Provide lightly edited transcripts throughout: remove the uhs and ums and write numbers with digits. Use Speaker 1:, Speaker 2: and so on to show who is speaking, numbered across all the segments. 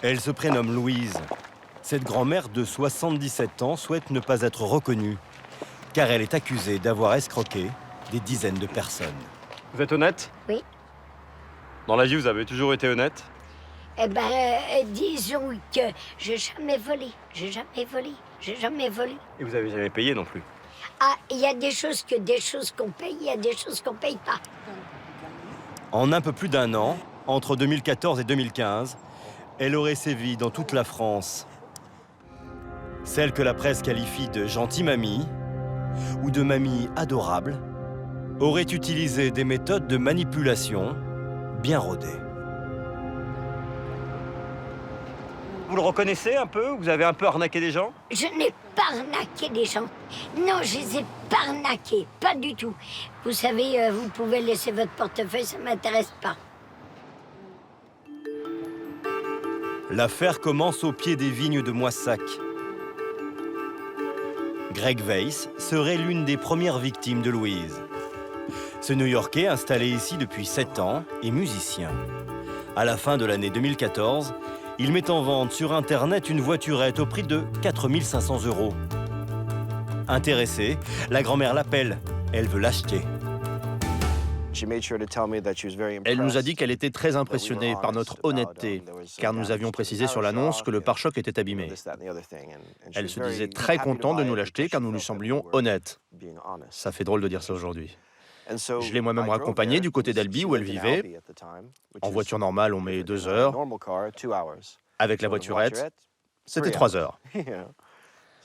Speaker 1: Elle se prénomme Louise. Cette grand-mère de 77 ans souhaite ne pas être reconnue, car elle est accusée d'avoir escroqué des dizaines de personnes.
Speaker 2: Vous êtes honnête?
Speaker 3: Oui.
Speaker 2: Dans la vie, vous avez toujours été honnête?
Speaker 3: Eh ben, disons que j'ai jamais volé, j'ai jamais volé, j'ai jamais volé.
Speaker 2: Et vous avez jamais payé non plus?
Speaker 3: Ah, il y a des choses qu'on paye, il y a des choses qu'on paye pas.
Speaker 1: En un peu plus d'un an, entre 2014 et 2015, elle aurait sévi dans toute la France. Celle que la presse qualifie de gentille mamie ou de mamie adorable aurait utilisé des méthodes de manipulation bien rodées.
Speaker 2: Vous le reconnaissez un peu? Vous avez un peu arnaqué des gens?
Speaker 3: Je n'ai pas arnaqué des gens. Non, je les ai pas arnaqués, pas du tout. Vous savez, vous pouvez laisser votre portefeuille, ça m'intéresse pas.
Speaker 1: L'affaire commence au pied des vignes de Moissac. Greg Weiss serait l'une des premières victimes de Louise. Ce New-Yorkais, installé ici depuis 7 ans, est musicien. À la fin de l'année 2014, il met en vente sur Internet une voiturette au prix de 4 500 €. Intéressée, la grand-mère l'appelle. Elle veut l'acheter.
Speaker 4: Elle nous a dit qu'elle était très impressionnée par notre honnêteté, car nous avions précisé sur l'annonce que le pare-choc était abîmé. Elle se disait très contente de nous l'acheter car nous lui semblions honnêtes. Ça fait drôle de dire ça aujourd'hui. Je l'ai moi-même raccompagnée du côté d'Albi où elle vivait. En voiture normale, on met 2 heures. Avec la voiturette, c'était 3 heures.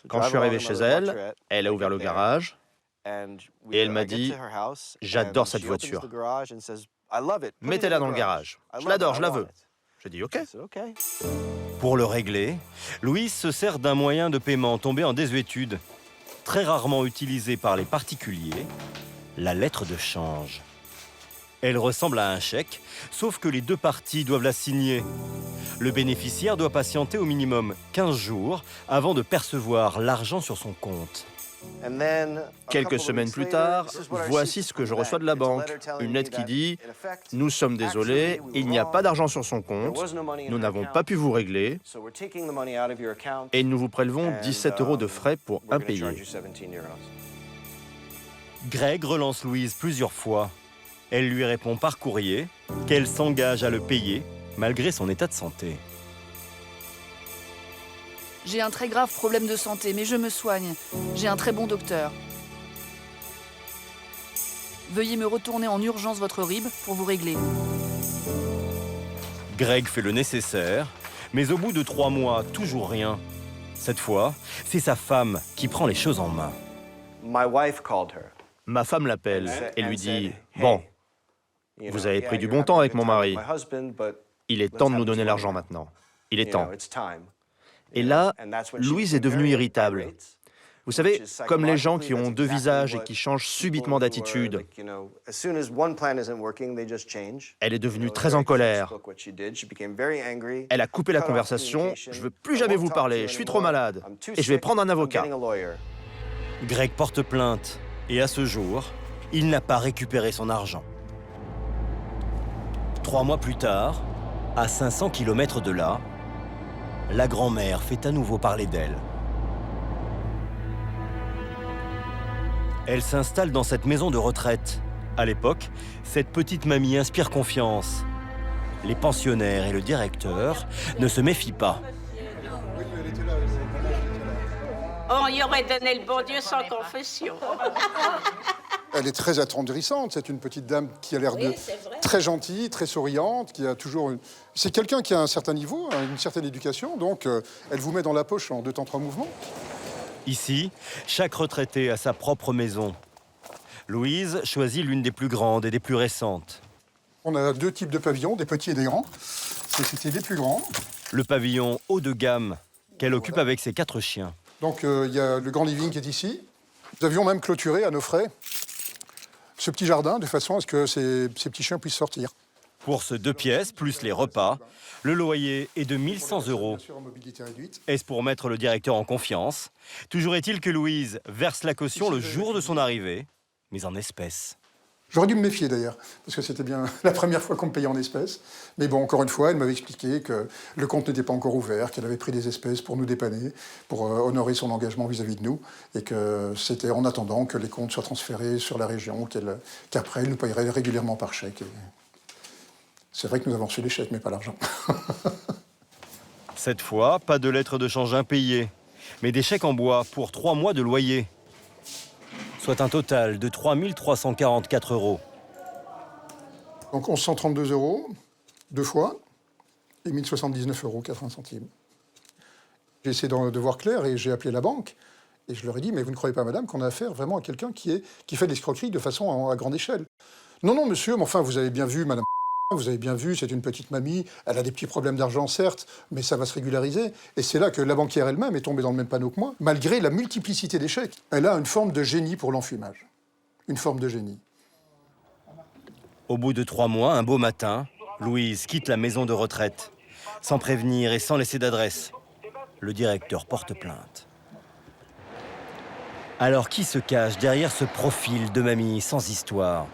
Speaker 4: Quand je suis arrivé chez elle, elle a ouvert le garage. Et elle m'a dit « J'adore cette voiture. Mettez-la dans le garage. Je l'adore, je la veux. » J'ai dit « OK. »
Speaker 1: Pour le régler, Louise se sert d'un moyen de paiement tombé en désuétude, très rarement utilisé par les particuliers, la lettre de change. Elle ressemble à un chèque, sauf que les deux parties doivent la signer. Le bénéficiaire doit patienter au minimum 15 jours avant de percevoir l'argent sur son compte.
Speaker 4: Quelques semaines plus tard, voici ce que je reçois de la banque. Une lettre qui dit « Nous sommes désolés, il n'y a pas d'argent sur son compte, nous n'avons pas pu vous régler et nous vous prélevons 17 € de frais pour impayés. »
Speaker 1: Greg relance Louise plusieurs fois. Elle lui répond par courrier qu'elle s'engage à le payer malgré son état de santé.
Speaker 5: J'ai un très grave problème de santé, mais je me soigne. J'ai un très bon docteur. Veuillez me retourner en urgence votre RIB pour vous régler.
Speaker 1: Greg fait le nécessaire, mais au bout de 3 mois, toujours rien. Cette fois, c'est sa femme qui prend les choses en main.
Speaker 4: Ma femme l'appelle et lui dit « Bon, vous avez pris du bon temps avec mon mari. Il est temps de nous donner l'argent maintenant. Il est temps. » Et là, Louise est devenue irritable. Vous savez, comme les gens qui ont 2 visages et qui changent subitement d'attitude. Elle est devenue très en colère. Elle a coupé la conversation. « Je ne veux plus jamais vous parler, je suis trop malade. Et je vais prendre un avocat. »
Speaker 1: Greg porte plainte et à ce jour, il n'a pas récupéré son argent. 3 mois plus tard, à 500 km de là, la grand-mère fait à nouveau parler d'elle. Elle s'installe dans cette maison de retraite. À l'époque, cette petite mamie inspire confiance. Les pensionnaires et le directeur ne se méfient pas.
Speaker 6: On y aurait donné le bon Dieu sans confession.
Speaker 7: Elle est très attendrissante, c'est une petite dame qui a l'air de très gentille, très souriante, qui a toujours une... C'est quelqu'un qui a un certain niveau, une certaine éducation, donc elle vous met dans la poche en 2 temps 3 mouvements.
Speaker 1: Ici, chaque retraité a sa propre maison. Louise choisit l'une des plus grandes et des plus récentes.
Speaker 7: On a 2 types de pavillons, des petits et des grands. C'était les plus grands.
Speaker 1: Le pavillon haut de gamme qu'elle occupe avec ses 4 chiens.
Speaker 7: Donc il y a le grand living qui est ici. Nous avions même clôturé à nos frais ce petit jardin de façon à ce que ces petits chiens puissent sortir.
Speaker 1: Pour ce 2 pièces, plus les repas, le loyer est de 1 100 €. Est-ce pour mettre le directeur en confiance? Toujours est-il que Louise verse la caution le jour de son arrivée, mais en espèces.
Speaker 7: J'aurais dû me méfier d'ailleurs, parce que c'était bien la première fois qu'on me payait en espèces. Mais bon, encore une fois, elle m'avait expliqué que le compte n'était pas encore ouvert, qu'elle avait pris des espèces pour nous dépanner, pour honorer son engagement vis-à-vis de nous, et que c'était en attendant que les comptes soient transférés sur la région, qu'après elle nous payerait régulièrement par chèque. Et c'est vrai que nous avons reçu les chèques, mais pas l'argent.
Speaker 1: Cette fois, pas de lettres de change impayées, mais des chèques en bois pour 3 mois de loyer. Soit un total de 3 344 €.
Speaker 7: Donc 1132 €, 2 fois, et 1079,80 €. J'ai essayé de voir clair et j'ai appelé la banque. Et je leur ai dit, mais vous ne croyez pas, madame, qu'on a affaire vraiment à quelqu'un qui fait de l'escroquerie de façon à grande échelle? Non, non, monsieur, mais enfin, vous avez bien vu, madame, vous avez bien vu, c'est une petite mamie, elle a des petits problèmes d'argent, certes, mais ça va se régulariser. Et c'est là que la banquière elle-même est tombée dans le même panneau que moi, malgré la multiplicité des chèques. Elle a une forme de génie pour l'enfumage. Une forme de génie.
Speaker 1: Au bout de 3 mois, un beau matin, Louise quitte la maison de retraite, sans prévenir et sans laisser d'adresse. Le directeur porte plainte. Alors qui se cache derrière ce profil de mamie sans histoire?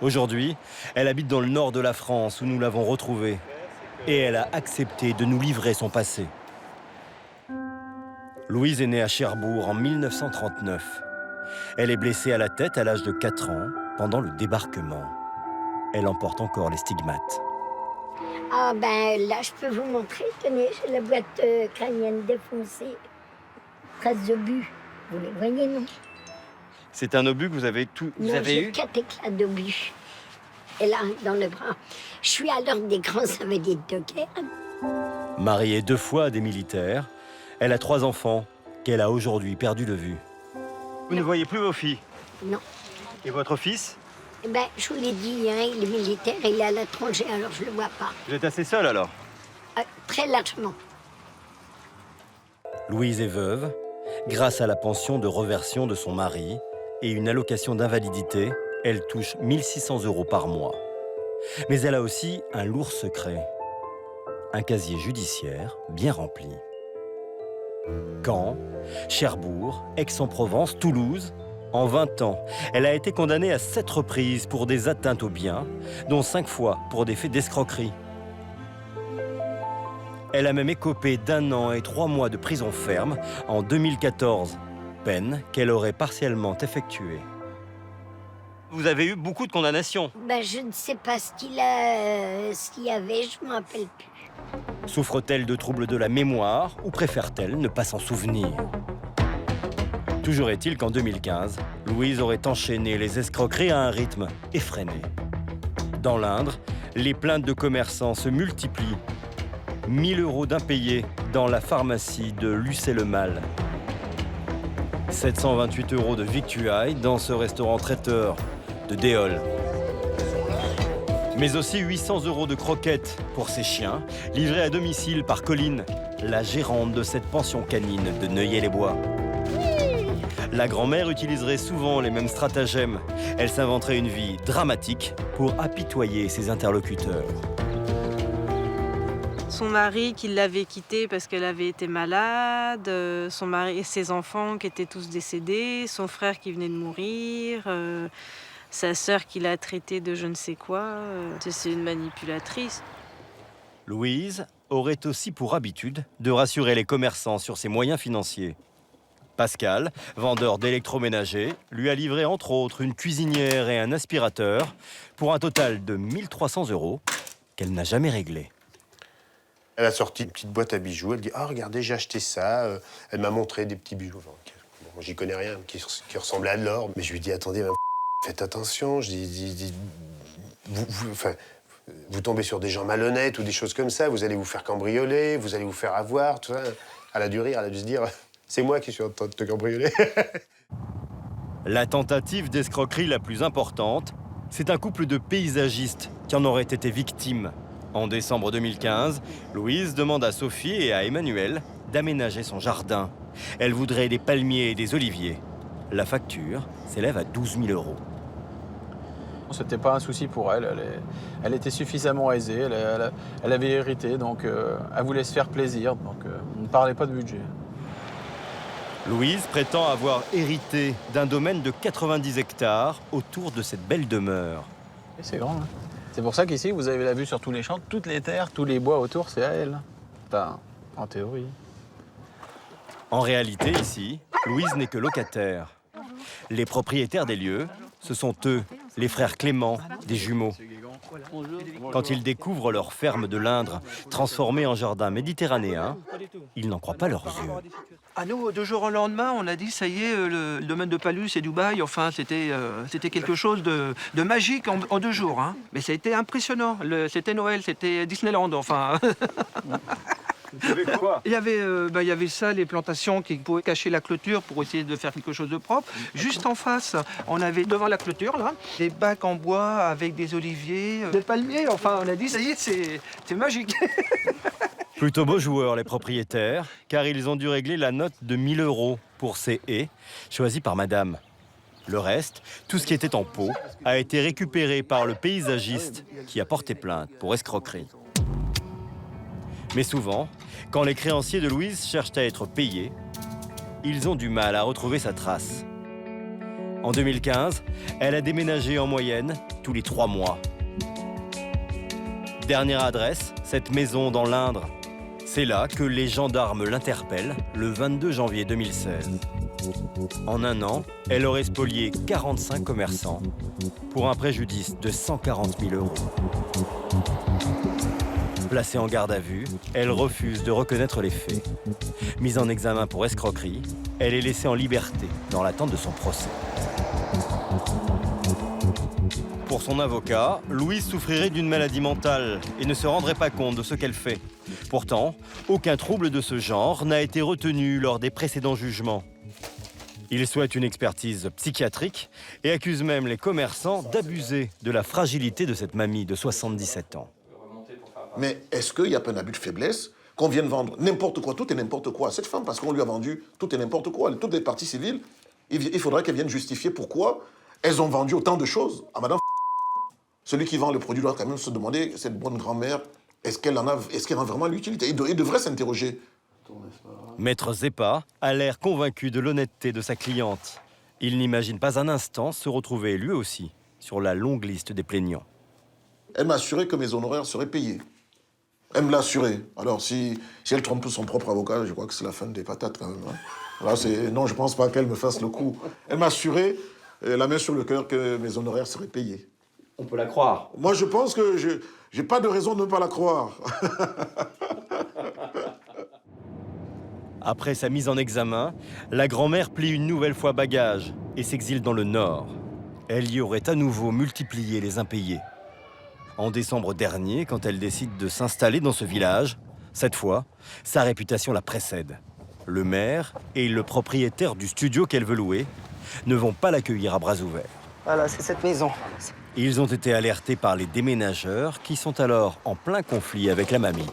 Speaker 1: Aujourd'hui, elle habite dans le nord de la France où nous l'avons retrouvée. Et elle a accepté de nous livrer son passé. Louise est née à Cherbourg en 1939. Elle est blessée à la tête à l'âge de 4 ans pendant le débarquement. Elle en porte encore les stigmates.
Speaker 3: Ah ben là, je peux vous montrer. Tenez, j'ai la boîte crânienne défoncée. Traces d'obus. Vous les voyez, non?
Speaker 2: C'est un obus que vous avez
Speaker 3: J'ai 4 éclats d'obus. Et là, dans le bras. Je suis à l'ordre des grands invalides de guerre.
Speaker 1: Mariée 2 fois à des militaires, elle a 3 enfants qu'elle a aujourd'hui perdu de vue.
Speaker 2: Vous ne voyez plus vos filles?
Speaker 3: Non.
Speaker 2: Et votre fils?
Speaker 3: Eh ben, je vous l'ai dit, hein, il est militaire, il est à l'étranger, alors je le vois pas.
Speaker 2: Vous êtes assez seul alors?
Speaker 3: Très largement.
Speaker 1: Louise est veuve. Grâce à la pension de reversion de son mari et une allocation d'invalidité, elle touche 1 600 € par mois. Mais elle a aussi un lourd secret. Un casier judiciaire bien rempli. Caen, Cherbourg, Aix-en-Provence, Toulouse. En 20 ans, elle a été condamnée à 7 reprises pour des atteintes aux biens, dont 5 fois pour des faits d'escroquerie. Elle a même écopé d'1 an et 3 mois de prison ferme en 2014, peine qu'elle aurait partiellement effectuée.
Speaker 2: Vous avez eu beaucoup de condamnations.
Speaker 3: Ben, je ne sais pas ce qu'il y avait, je ne me rappelle plus.
Speaker 1: Souffre-t-elle de troubles de la mémoire ou préfère-t-elle ne pas s'en souvenir? Toujours est-il qu'en 2015, Louise aurait enchaîné les escroqueries à un rythme effréné. Dans l'Indre, les plaintes de commerçants se multiplient. 1 000 € d'impayés dans la pharmacie de Lucé-le-Mal. 728 € de victuailles dans ce restaurant traiteur de Déol. Mais aussi 800 € de croquettes pour ses chiens, livrés à domicile par Colline, la gérante de cette pension canine de Neuilly-les-Bois. La grand-mère utiliserait souvent les mêmes stratagèmes. Elle s'inventerait une vie dramatique pour apitoyer ses interlocuteurs.
Speaker 8: Son mari qui l'avait quittée parce qu'elle avait été malade, son mari et ses enfants qui étaient tous décédés, son frère qui venait de mourir, sa sœur qui l'a traitée de je ne sais quoi. C'est une manipulatrice.
Speaker 1: Louise aurait aussi pour habitude de rassurer les commerçants sur ses moyens financiers. Pascal, vendeur d'électroménager, lui a livré entre autres une cuisinière et un aspirateur pour un total de 1 300 € qu'elle n'a jamais réglé.
Speaker 9: Elle a sorti une petite boîte à bijoux. Elle dit « Ah, regardez, j'ai acheté ça. » Elle m'a montré des petits bijoux. Bon, j'y connais rien, qui ressemblaient à de l'or. Mais je lui dis « Attendez, faites attention. » Je dis vous tombez sur des gens malhonnêtes ou des choses comme ça. Vous allez vous faire cambrioler, vous allez vous faire avoir, tout ça. Elle a dû rire, elle a dû se dire « C'est moi qui suis en train de te cambrioler. »
Speaker 1: La tentative d'escroquerie la plus importante, c'est un couple de paysagistes qui en aurait été victime. En décembre 2015, Louise demande à Sophie et à Emmanuel d'aménager son jardin. Elle voudrait des palmiers et des oliviers. La facture s'élève à 12 000 €.
Speaker 10: C'était pas un souci pour elle. Elle était suffisamment aisée. Elle avait hérité, donc elle voulait se faire plaisir. Donc on ne parlait pas de budget.
Speaker 1: Louise prétend avoir hérité d'un domaine de 90 hectares autour de cette belle demeure.
Speaker 10: Et c'est grand. Hein. C'est pour ça qu'ici, vous avez la vue sur tous les champs, toutes les terres, tous les bois autour, c'est à elle. Enfin, en théorie.
Speaker 1: En réalité, ici, Louise n'est que locataire. Les propriétaires des lieux, ce sont eux, les frères Clément, des jumeaux. Quand ils découvrent leur ferme de l'Indre transformée en jardin méditerranéen, ils n'en croient pas leurs yeux.
Speaker 11: À nous, du jour au lendemain, on a dit, ça y est, le domaine de Palus et Dubaï, enfin, c'était quelque chose de magique en 2 jours. Hein. Mais ça a été impressionnant. C'était Noël, c'était Disneyland, enfin. Il y avait ça, les plantations qui pouvaient cacher la clôture pour essayer de faire quelque chose de propre. Juste en face, on avait devant la clôture, là, des bacs en bois avec des oliviers, des palmiers. Enfin, on a dit, ça y est, c'est magique.
Speaker 1: Plutôt beaux joueurs, les propriétaires, car ils ont dû régler la note de 1 000 € pour ces haies, choisies par madame. Le reste, tout ce qui était en pot, a été récupéré par le paysagiste qui a porté plainte pour escroquerie. Mais souvent, quand les créanciers de Louise cherchent à être payés, ils ont du mal à retrouver sa trace. En 2015, elle a déménagé en moyenne tous les 3 mois. Dernière adresse, cette maison dans l'Indre. C'est là que les gendarmes l'interpellent le 22 janvier 2016. En 1 an, elle aurait spolié 45 commerçants pour un préjudice de 140 000 €. Placée en garde à vue, elle refuse de reconnaître les faits. Mise en examen pour escroquerie, elle est laissée en liberté dans l'attente de son procès. Pour son avocat, Louise souffrirait d'une maladie mentale et ne se rendrait pas compte de ce qu'elle fait. Pourtant, aucun trouble de ce genre n'a été retenu lors des précédents jugements. Il souhaite une expertise psychiatrique et accuse même les commerçants d'abuser de la fragilité de cette mamie de 77 ans.
Speaker 12: Mais est-ce qu'il n'y a pas un abus de faiblesse qu'on vienne vendre n'importe quoi, tout et n'importe quoi à cette femme, parce qu'on lui a vendu tout et n'importe quoi, toutes les parties civiles, il faudrait qu'elle vienne justifier pourquoi elles ont vendu autant de choses à madame. Celui qui vend le produit doit quand même se demander, cette bonne grand-mère, est-ce qu'elle en a vraiment l'utilité? Il devrait s'interroger.
Speaker 1: Maître Zeppa a l'air convaincu de l'honnêteté de sa cliente. Il n'imagine pas un instant se retrouver lui aussi sur la longue liste des plaignants.
Speaker 12: Elle m'a assuré que mes honoraires seraient payés. Elle me l'a assuré. Alors, si elle trompe son propre avocat, je crois que c'est la fin des patates, quand même. Hein. Là, non, je ne pense pas qu'elle me fasse le coup. Elle m'a assuré, la main sur le cœur, que mes honoraires seraient payés.
Speaker 2: On peut la croire.
Speaker 12: Moi, je pense que je n'ai pas de raison de ne pas la croire.
Speaker 1: Après sa mise en examen, la grand-mère plie une nouvelle fois bagage et s'exile dans le Nord. Elle y aurait à nouveau multiplié les impayés. En décembre dernier, quand elle décide de s'installer dans ce village, cette fois, sa réputation la précède. Le maire et le propriétaire du studio qu'elle veut louer ne vont pas l'accueillir à bras ouverts.
Speaker 13: Voilà, c'est cette maison.
Speaker 1: Ils ont été alertés par les déménageurs qui sont alors en plein conflit avec la mamie.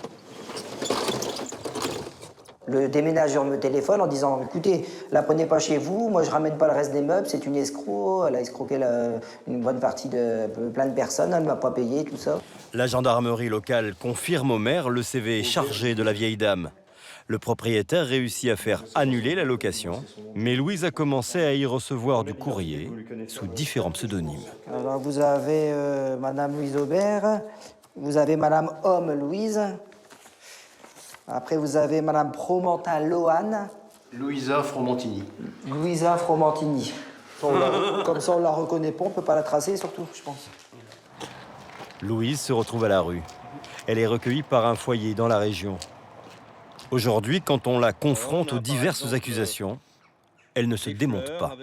Speaker 13: Le déménageur me téléphone en disant « Écoutez, la prenez pas chez vous, moi je ramène pas le reste des meubles, c'est une escroc, elle a escroqué une bonne partie de plein de personnes, elle ne m'a pas payé, tout ça. »
Speaker 1: La gendarmerie locale confirme au maire le CV chargé de la vieille dame. Le propriétaire réussit à faire annuler la location, mais Louise a commencé à y recevoir du courrier sous différents pseudonymes.
Speaker 13: Alors vous avez Madame Louise Aubert, vous avez Madame Homme Louise, après vous avez Madame Fromentin Lohan.
Speaker 9: Louisa Fromentini.
Speaker 13: Louisa Fromentini. Comme ça on la reconnaît pas, on peut pas la tracer surtout, je pense.
Speaker 1: Louise se retrouve à la rue. Elle est recueillie par un foyer dans la région. Aujourd'hui, quand on la confronte aux diverses accusations, elle ne se démonte pas.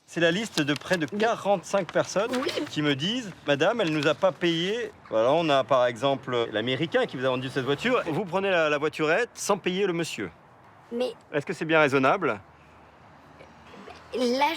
Speaker 2: C'est la liste de près de 45 personnes qui me disent « Madame, elle ne nous a pas payé. » Voilà, on a par exemple l'Américain qui vous a vendu cette voiture. Vous prenez la voiturette sans payer le monsieur.
Speaker 3: Mais
Speaker 2: est-ce que c'est bien raisonnable?
Speaker 3: là,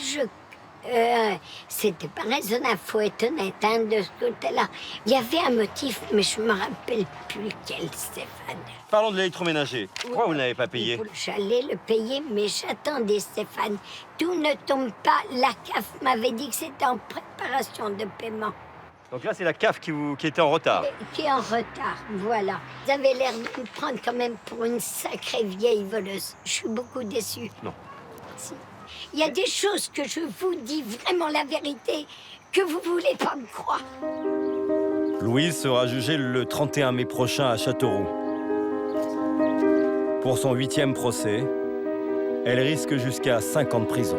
Speaker 3: c'était pas raisonnable, faut être honnête, hein, de ce côté-là. Il y avait un motif, mais je me rappelle plus lequel, Stéphane.
Speaker 2: Parlons de l'électroménager. Pourquoi vous n'avez pas payé?
Speaker 3: J'allais le payer, mais j'attendais, Stéphane. Tout ne tombe pas. La CAF m'avait dit que c'était en préparation de paiement.
Speaker 2: Donc là, c'est la CAF qui était en retard.
Speaker 3: Qui est en retard, voilà. Vous avez l'air de me prendre quand même pour une sacrée vieille voleuse. Je suis beaucoup déçue.
Speaker 2: Non.
Speaker 3: Si. Il y a des choses que je vous dis vraiment la vérité, que vous voulez pas me croire.
Speaker 1: Louise sera jugée le 31 mai prochain à Châteauroux. Pour son 8e procès, elle risque jusqu'à 5 ans de prison.